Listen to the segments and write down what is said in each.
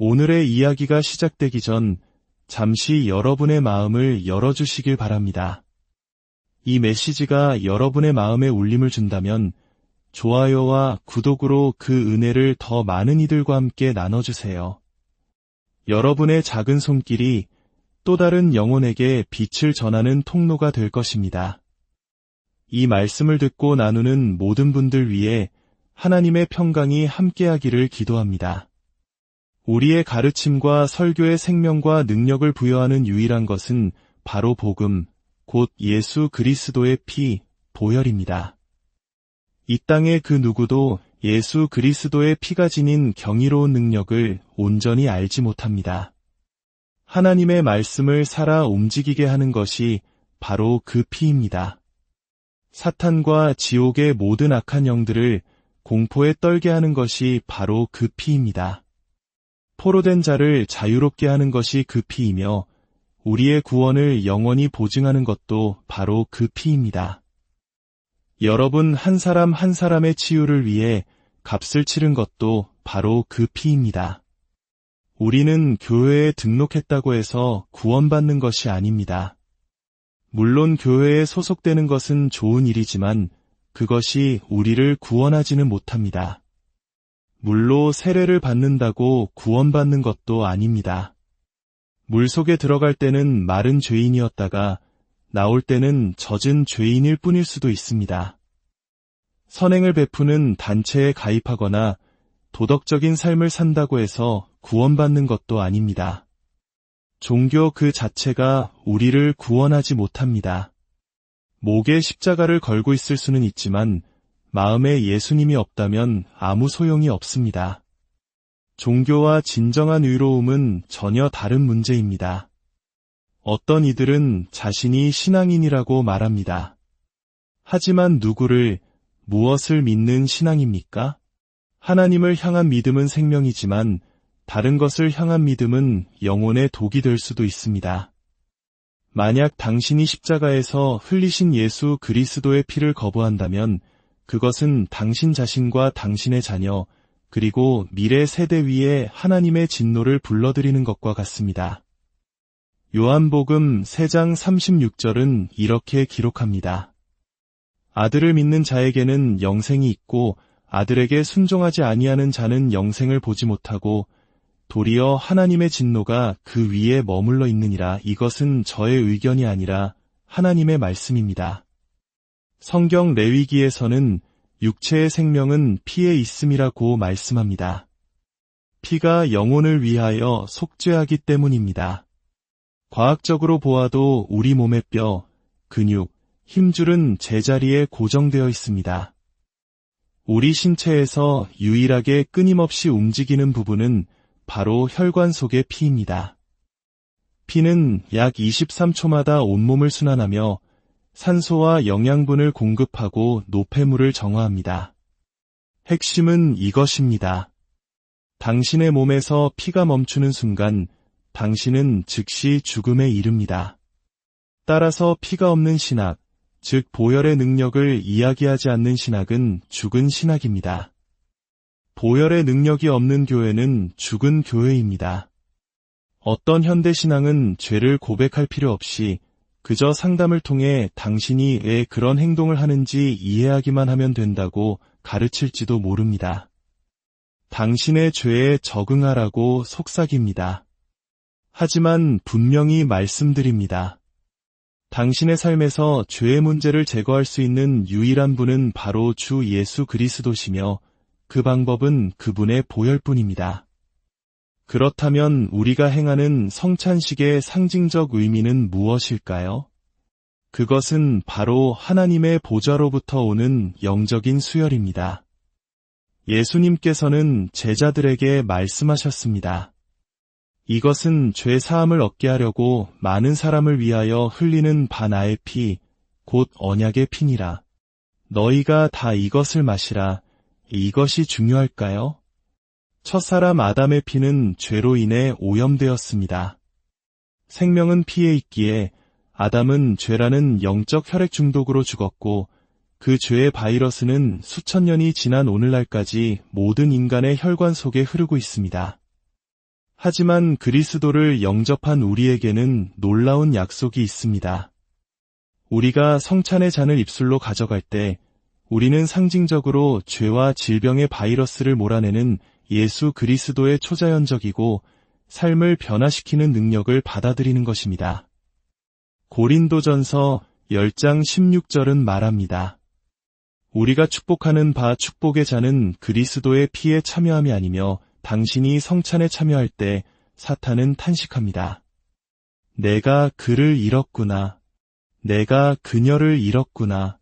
오늘의 이야기가 시작되기 전 잠시 여러분의 마음을 열어주시길 바랍니다. 이 메시지가 여러분의 마음에 울림을 준다면 좋아요와 구독으로 그 은혜를 더 많은 이들과 함께 나눠주세요. 여러분의 작은 손길이 또 다른 영혼에게 빛을 전하는 통로가 될 것입니다. 이 말씀을 듣고 나누는 모든 분들 위해 하나님의 평강이 함께하기를 기도합니다. 우리의 가르침과 설교의 생명과 능력을 부여하는 유일한 것은 바로 복음, 곧 예수 그리스도의 피, 보혈입니다. 이 땅의 그 누구도 예수 그리스도의 피가 지닌 경이로운 능력을 온전히 알지 못합니다. 하나님의 말씀을 살아 움직이게 하는 것이 바로 그 피입니다. 사탄과 지옥의 모든 악한 영들을 공포에 떨게 하는 것이 바로 그 피입니다. 포로된 자를 자유롭게 하는 것이 그 피이며 우리의 구원을 영원히 보증하는 것도 바로 그 피입니다. 여러분 한 사람 한 사람의 치유를 위해 값을 치른 것도 바로 그 피입니다. 우리는 교회에 등록했다고 해서 구원받는 것이 아닙니다. 물론 교회에 소속되는 것은 좋은 일이지만 그것이 우리를 구원하지는 못합니다. 물로 세례를 받는다고 구원받는 것도 아닙니다. 물속에 들어갈 때는 마른 죄인이었다가 나올 때는 젖은 죄인일 뿐일 수도 있습니다. 선행을 베푸는 단체에 가입하거나 도덕적인 삶을 산다고 해서 구원받는 것도 아닙니다. 종교 그 자체가 우리를 구원하지 못합니다. 목에 십자가를 걸고 있을 수는 있지만 마음에 예수님이 없다면 아무 소용이 없습니다. 종교와 진정한 의로움은 전혀 다른 문제입니다. 어떤 이들은 자신이 신앙인이라고 말합니다. 하지만 누구를, 무엇을 믿는 신앙입니까? 하나님을 향한 믿음은 생명이지만 다른 것을 향한 믿음은 영혼의 독이 될 수도 있습니다. 만약 당신이 십자가에서 흘리신 예수 그리스도의 피를 거부한다면 그것은 당신 자신과 당신의 자녀, 그리고 미래 세대 위에 하나님의 진노를 불러들이는 것과 같습니다. 요한복음 3장 36절은 이렇게 기록합니다. 아들을 믿는 자에게는 영생이 있고 아들에게 순종하지 아니하는 자는 영생을 보지 못하고 도리어 하나님의 진노가 그 위에 머물러 있느니라. 이것은 저의 의견이 아니라 하나님의 말씀입니다. 성경 레위기에서는 육체의 생명은 피에 있음이라고 말씀합니다. 피가 영혼을 위하여 속죄하기 때문입니다. 과학적으로 보아도 우리 몸의 뼈, 근육, 힘줄은 제자리에 고정되어 있습니다. 우리 신체에서 유일하게 끊임없이 움직이는 부분은 바로 혈관 속의 피입니다. 피는 약 23초마다 온몸을 순환하며 산소와 영양분을 공급하고 노폐물을 정화합니다. 핵심은 이것입니다. 당신의 몸에서 피가 멈추는 순간 당신은 즉시 죽음에 이릅니다. 따라서 피가 없는 신학, 즉 보혈의 능력을 이야기하지 않는 신학은 죽은 신학입니다. 보혈의 능력이 없는 교회는 죽은 교회입니다. 어떤 현대신앙은 죄를 고백할 필요 없이 그저 상담을 통해 당신이 왜 그런 행동을 하는지 이해하기만 하면 된다고 가르칠지도 모릅니다. 당신의 죄에 적응하라고 속삭입니다. 하지만 분명히 말씀드립니다. 당신의 삶에서 죄의 문제를 제거할 수 있는 유일한 분은 바로 주 예수 그리스도시며 그 방법은 그분의 보혈뿐입니다. 그렇다면 우리가 행하는 성찬식의 상징적 의미는 무엇일까요? 그것은 바로 하나님의 보좌로부터 오는 영적인 수혈입니다. 예수님께서는 제자들에게 말씀하셨습니다. 이것은 죄 사함을 얻게 하려고 많은 사람을 위하여 흘리는 바나의 피, 곧 언약의 피니라. 너희가 다 이것을 마시라. 이것이 중요할까요? 첫사람 아담의 피는 죄로 인해 오염되었습니다. 생명은 피에 있기에 아담은 죄라는 영적 혈액 중독으로 죽었고 그 죄의 바이러스는 수천 년이 지난 오늘날까지 모든 인간의 혈관 속에 흐르고 있습니다. 하지만 그리스도를 영접한 우리에게는 놀라운 약속이 있습니다. 우리가 성찬의 잔을 입술로 가져갈 때 우리는 상징적으로 죄와 질병의 바이러스를 몰아내는 예수 그리스도의 초자연적이고 삶을 변화시키는 능력을 받아들이는 것입니다. 고린도전서 10장 16절은 말합니다. 우리가 축복하는 바 축복의 잔은 그리스도의 피에 참여함이 아니며 당신이 성찬에 참여할 때 사탄은 탄식합니다. 내가 그를 잃었구나. 내가 그녀를 잃었구나.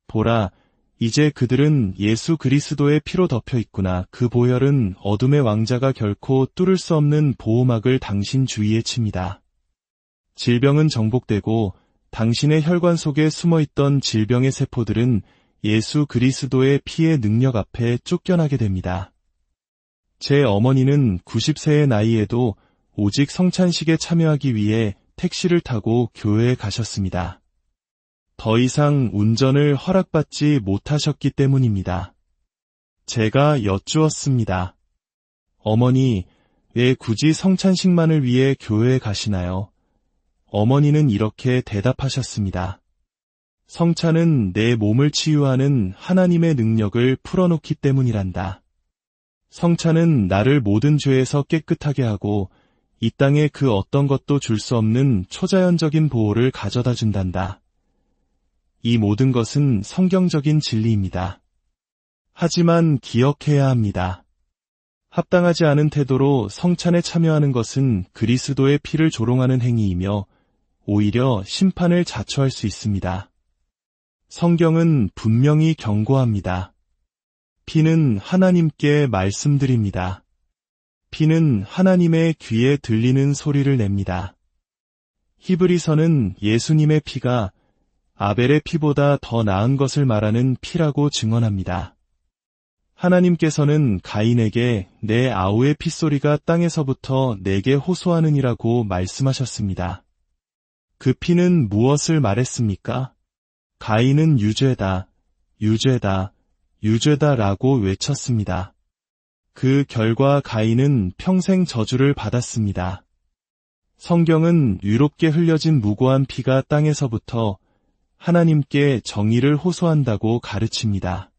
보라, 이제 그들은 예수 그리스도의 피로 덮여 있구나. 그 보혈은 어둠의 왕자가 결코 뚫을 수 없는 보호막을 당신 주위에 칩니다. 질병은 정복되고 당신의 혈관 속에 숨어있던 질병의 세포들은 예수 그리스도의 피의 능력 앞에 쫓겨나게 됩니다. 제 어머니는 90세의 나이에도 오직 성찬식에 참여하기 위해 택시를 타고 교회에 가셨습니다. 더 이상 운전을 허락받지 못하셨기 때문입니다. 제가 여쭈었습니다. 어머니, 왜 굳이 성찬식만을 위해 교회에 가시나요? 어머니는 이렇게 대답하셨습니다. 성찬은 내 몸을 치유하는 하나님의 능력을 풀어놓기 때문이란다. 성찬은 나를 모든 죄에서 깨끗하게 하고 이 땅에 그 어떤 것도 줄 수 없는 초자연적인 보호를 가져다 준단다. 이 모든 것은 성경적인 진리입니다. 하지만 기억해야 합니다. 합당하지 않은 태도로 성찬에 참여하는 것은 그리스도의 피를 조롱하는 행위이며 오히려 심판을 자초할 수 있습니다. 성경은 분명히 경고합니다. 피는 하나님께 말씀드립니다. 피는 하나님의 귀에 들리는 소리를 냅니다. 히브리서는 예수님의 피가 아벨의 피보다 더 나은 것을 말하는 피라고 증언합니다. 하나님께서는 가인에게 내 아우의 핏소리가 땅에서부터 내게 호소하느니라고 말씀하셨습니다. 그 피는 무엇을 말했습니까? 가인은 유죄다, 유죄다, 유죄다라고 외쳤습니다. 그 결과 가인은 평생 저주를 받았습니다. 성경은 유롭게 흘려진 무고한 피가 땅에서부터 하나님께 정의를 호소한다고 가르칩니다.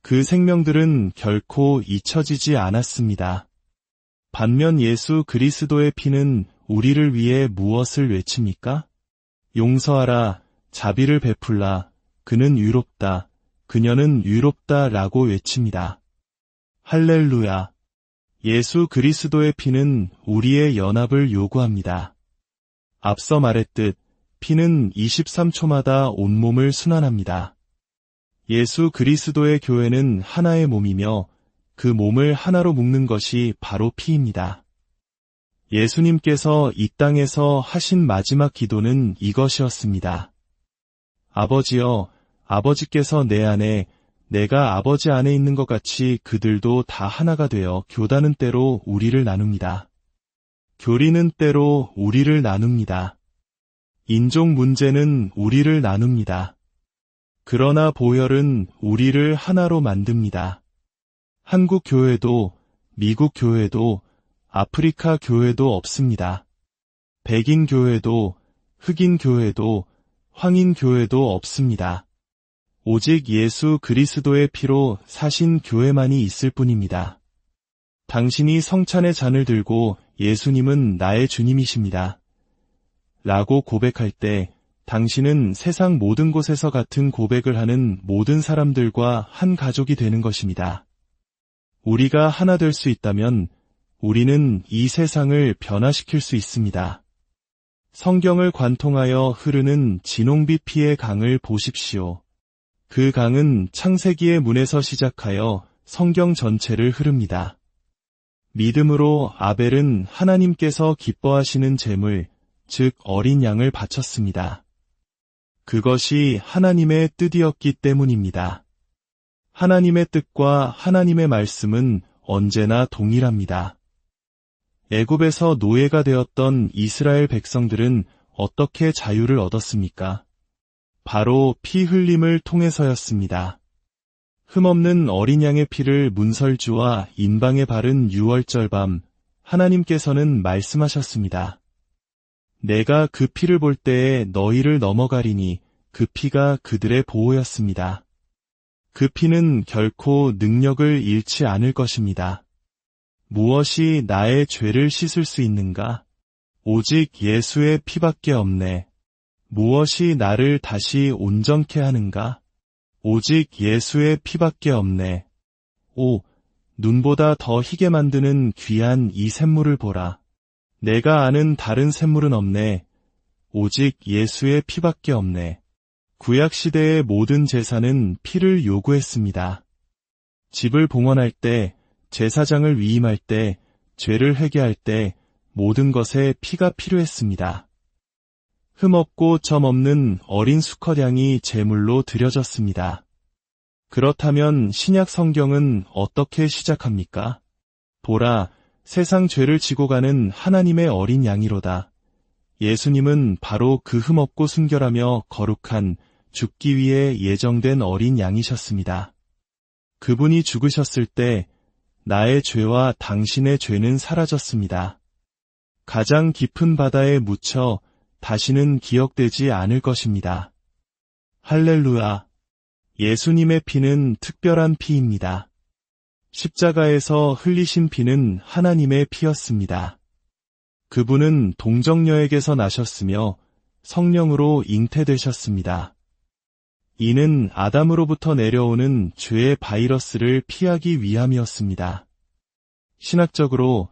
그 생명들은 결코 잊혀지지 않았습니다. 반면 예수 그리스도의 피는 우리를 위해 무엇을 외칩니까? 용서하라, 자비를 베풀라, 그는 유롭다, 그녀는 유롭다 라고 외칩니다. 할렐루야. 예수 그리스도의 피는 우리의 연합을 요구합니다. 앞서 말했듯 피는 23초마다 온몸을 순환합니다. 예수 그리스도의 교회는 하나의 몸이며 그 몸을 하나로 묶는 것이 바로 피입니다. 예수님께서 이 땅에서 하신 마지막 기도는 이것이었습니다. 아버지여, 아버지께서 내 안에, 내가 아버지 안에 있는 것 같이 그들도 다 하나가 되어 교단은 때로 우리를 나눕니다. 교리는 때로 우리를 나눕니다. 인종 문제는 우리를 나눕니다. 그러나 보혈은 우리를 하나로 만듭니다. 한국 교회도, 미국 교회도, 아프리카 교회도 없습니다. 백인 교회도, 흑인 교회도, 황인 교회도 없습니다. 오직 예수 그리스도의 피로 사신 교회만이 있을 뿐입니다. 당신이 성찬의 잔을 들고 예수님은 나의 주님이십니다. 라고 고백할 때 당신은 세상 모든 곳에서 같은 고백을 하는 모든 사람들과 한 가족이 되는 것입니다. 우리가 하나 될 수 있다면 우리는 이 세상을 변화시킬 수 있습니다. 성경을 관통하여 흐르는 진홍빛 피의 강을 보십시오. 그 강은 창세기의 문에서 시작하여 성경 전체를 흐릅니다. 믿음으로 아벨은 하나님께서 기뻐하시는 제물, 즉 어린 양을 바쳤습니다. 그것이 하나님의 뜻이었기 때문입니다. 하나님의 뜻과 하나님의 말씀은 언제나 동일합니다. 애굽에서 노예가 되었던 이스라엘 백성들은 어떻게 자유를 얻었습니까? 바로 피 흘림을 통해서였습니다. 흠없는 어린 양의 피를 문설주와 인방에 바른 유월절 밤 하나님께서는 말씀하셨습니다. 내가 그 피를 볼 때에 너희를 넘어가리니 그 피가 그들의 보호였습니다. 그 피는 결코 능력을 잃지 않을 것입니다. 무엇이 나의 죄를 씻을 수 있는가? 오직 예수의 피밖에 없네. 무엇이 나를 다시 온전케 하는가? 오직 예수의 피밖에 없네. 오, 눈보다 더 희게 만드는 귀한 이 샘물을 보라. 내가 아는 다른 샘물은 없네. 오직 예수의 피밖에 없네. 구약시대의 모든 제사는 피를 요구했습니다. 집을 봉헌할 때, 제사장을 위임할 때, 죄를 회개할 때 모든 것에 피가 필요했습니다. 흠없고 점 없는 어린 수컷 양이 제물로 드려졌습니다. 그렇다면 신약 성경은 어떻게 시작합니까? 보라, 세상 죄를 지고 가는 하나님의 어린 양이로다. 예수님은 바로 그 흠없고 순결하며 거룩한 죽기 위해 예정된 어린 양이셨습니다. 그분이 죽으셨을 때 나의 죄와 당신의 죄는 사라졌습니다. 가장 깊은 바다에 묻혀 다시는 기억되지 않을 것입니다. 할렐루야! 예수님의 피는 특별한 피입니다. 십자가에서 흘리신 피는 하나님의 피였습니다. 그분은 동정녀에게서 나셨으며 성령으로 잉태되셨습니다. 이는 아담으로부터 내려오는 죄의 바이러스를 피하기 위함이었습니다. 신학적으로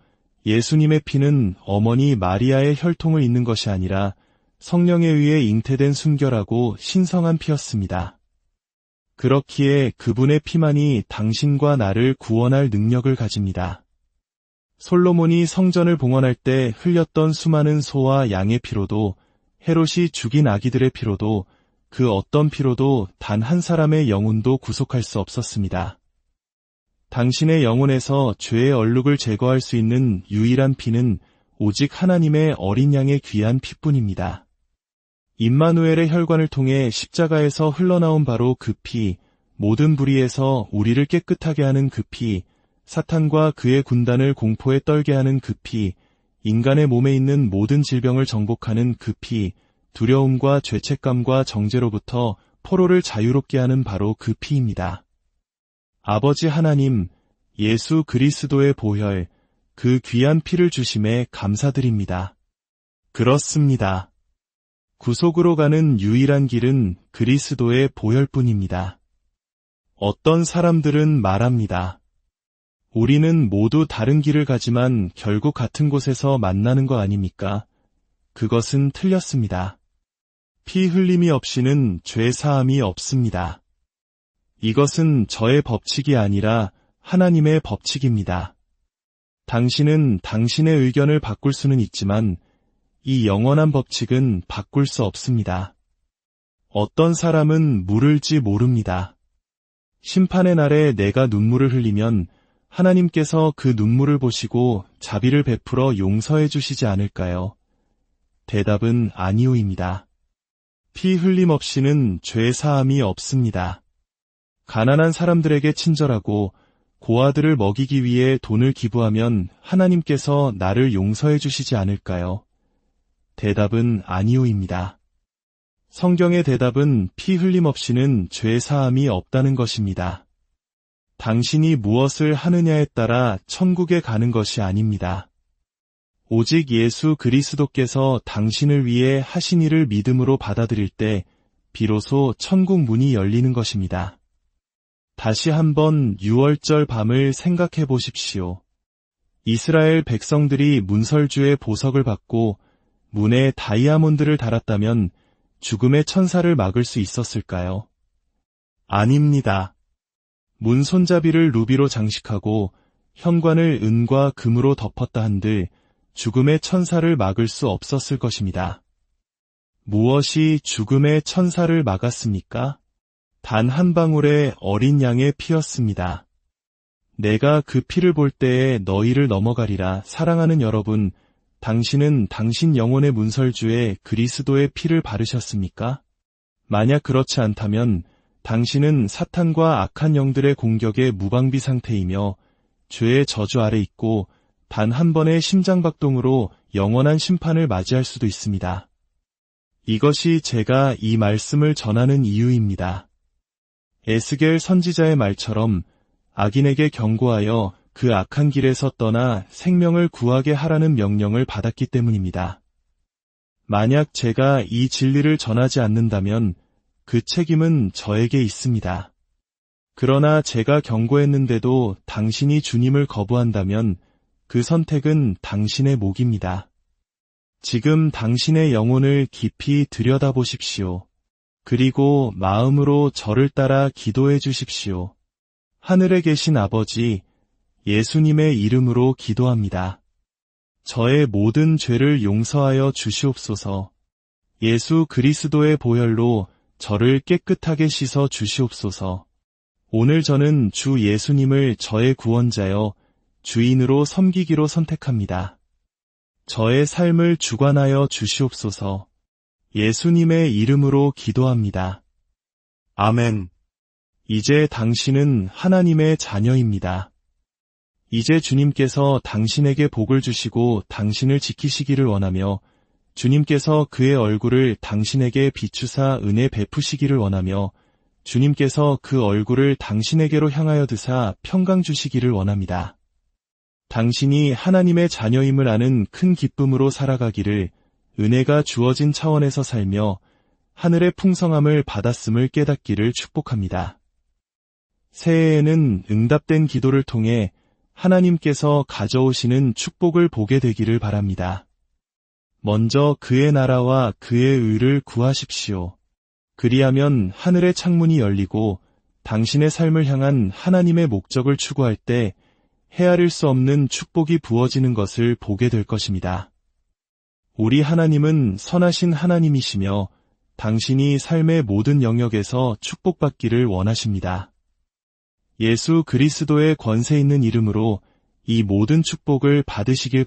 예수님의 피는 어머니 마리아의 혈통을 잇는 것이 아니라 성령에 의해 잉태된 순결하고 신성한 피였습니다. 그렇기에 그분의 피만이 당신과 나를 구원할 능력을 가집니다. 솔로몬이 성전을 봉헌할 때 흘렸던 수많은 소와 양의 피로도, 헤롯이 죽인 아기들의 피로도, 그 어떤 피로도 단 한 사람의 영혼도 구속할 수 없었습니다. 당신의 영혼에서 죄의 얼룩을 제거할 수 있는 유일한 피는 오직 하나님의 어린 양의 귀한 피뿐입니다. 임마누엘의 혈관을 통해 십자가에서 흘러나온 바로 그 피, 모든 불의에서 우리를 깨끗하게 하는 그 피, 사탄과 그의 군단을 공포에 떨게 하는 그 피, 인간의 몸에 있는 모든 질병을 정복하는 그 피, 두려움과 죄책감과 정죄로부터 포로를 자유롭게 하는 바로 그 피입니다. 아버지 하나님, 예수 그리스도의 보혈, 그 귀한 피를 주심에 감사드립니다. 그렇습니다. 구속으로 가는 유일한 길은 그리스도의 보혈뿐입니다. 어떤 사람들은 말합니다. 우리는 모두 다른 길을 가지만 결국 같은 곳에서 만나는 거 아닙니까? 그것은 틀렸습니다. 피 흘림이 없이는 죄 사함이 없습니다. 이것은 저의 법칙이 아니라 하나님의 법칙입니다. 당신은 당신의 의견을 바꿀 수는 있지만 이 영원한 법칙은 바꿀 수 없습니다. 어떤 사람은 물을지 모릅니다. 심판의 날에 내가 눈물을 흘리면 하나님께서 그 눈물을 보시고 자비를 베풀어 용서해 주시지 않을까요? 대답은 아니오입니다. 피 흘림 없이는 죄 사함이 없습니다. 가난한 사람들에게 친절하고 고아들을 먹이기 위해 돈을 기부하면 하나님께서 나를 용서해 주시지 않을까요? 대답은 아니오입니다. 성경의 대답은 피 흘림 없이는 죄 사함이 없다는 것입니다. 당신이 무엇을 하느냐에 따라 천국에 가는 것이 아닙니다. 오직 예수 그리스도께서 당신을 위해 하신 일을 믿음으로 받아들일 때 비로소 천국 문이 열리는 것입니다. 다시 한번 유월절 밤을 생각해 보십시오. 이스라엘 백성들이 문설주의 보석을 받고 문에 다이아몬드를 달았다면 죽음의 천사를 막을 수 있었을까요? 아닙니다. 문 손잡이를 루비로 장식하고 현관을 은과 금으로 덮었다 한들 죽음의 천사를 막을 수 없었을 것입니다. 무엇이 죽음의 천사를 막았습니까? 단 한 방울의 어린 양의 피였습니다. 내가 그 피를 볼 때에 너희를 넘어가리라. 사랑하는 여러분, 당신은 당신 영혼의 문설주에 그리스도의 피를 바르셨습니까? 만약 그렇지 않다면 당신은 사탄과 악한 영들의 공격의 무방비 상태이며 죄의 저주 아래 있고 단 한 번의 심장박동으로 영원한 심판을 맞이할 수도 있습니다. 이것이 제가 이 말씀을 전하는 이유입니다. 에스겔 선지자의 말처럼 악인에게 경고하여 그 악한 길에서 떠나 생명을 구하게 하라는 명령을 받았기 때문입니다. 만약 제가 이 진리를 전하지 않는다면 그 책임은 저에게 있습니다. 그러나 제가 경고했는데도 당신이 주님을 거부한다면 그 선택은 당신의 몫입니다. 지금 당신의 영혼을 깊이 들여다보십시오. 그리고 마음으로 저를 따라 기도해 주십시오. 하늘에 계신 아버지, 예수님의 이름으로 기도합니다. 저의 모든 죄를 용서하여 주시옵소서. 예수 그리스도의 보혈로 저를 깨끗하게 씻어 주시옵소서. 오늘 저는 주 예수님을 저의 구원자여 주인으로 섬기기로 선택합니다. 저의 삶을 주관하여 주시옵소서. 예수님의 이름으로 기도합니다. 아멘. 이제 당신은 하나님의 자녀입니다. 이제 주님께서 당신에게 복을 주시고 당신을 지키시기를 원하며 주님께서 그의 얼굴을 당신에게 비추사 은혜 베푸시기를 원하며 주님께서 그 얼굴을 당신에게로 향하여 드사 평강 주시기를 원합니다. 당신이 하나님의 자녀임을 아는 큰 기쁨으로 살아가기를 은혜가 주어진 차원에서 살며 하늘의 풍성함을 받았음을 깨닫기를 축복합니다. 새해에는 응답된 기도를 통해 하나님께서 가져오시는 축복을 보게 되기를 바랍니다. 먼저 그의 나라와 그의 의를 구하십시오. 그리하면 하늘의 창문이 열리고 당신의 삶을 향한 하나님의 목적을 추구할 때 헤아릴 수 없는 축복이 부어지는 것을 보게 될 것입니다. 우리 하나님은 선하신 하나님이시며 당신이 삶의 모든 영역에서 축복받기를 원하십니다. 예수 그리스도의 권세 있는 이름으로 이 모든 축복을 받으시길